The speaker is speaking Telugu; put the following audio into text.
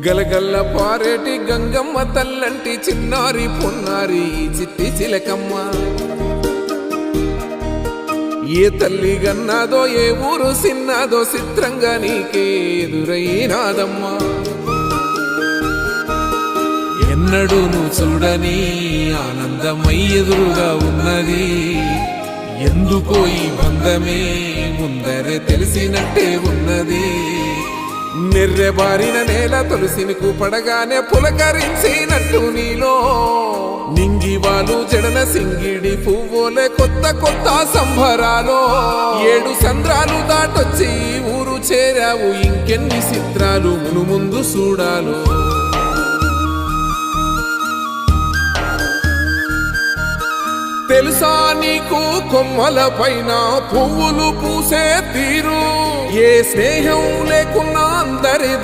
గలగల్ల పారేటి గంగమ్మ తల్లంటి చిన్నారి పొన్నారి చిట్టి చిలకమ్మ. ఏ తల్లి గన్నాదో ఏ ఊరు సిన్నాదో చిత్రంగా నీకే ఎదురైనాదమ్మా. ఎన్నడూ నువ్వు చూడని ఆనందమై ఎదురుగా ఉన్నది. ఎందుకో ఈ బంధమే ముందరే తెలిసినట్టే ఉన్నది. నెర్రెబారిన నేల తులసినికు పడగానే పులకరించినట్టు నీలో నింగివాలు జడన సింగిడి పువ్వులే కొత్త కొత్త సంబరాలో. 7 సంద్రాలు దాటొచ్చి ఊరు చేరావు, ఇంకెన్ని చిత్రాలు మును ముందు చూడాలో. తెలుసా నీకు కొమ్మల పైన పువ్వులు పూసే తీరు, ఏ స్నేహం లేకున్నా అందరిదా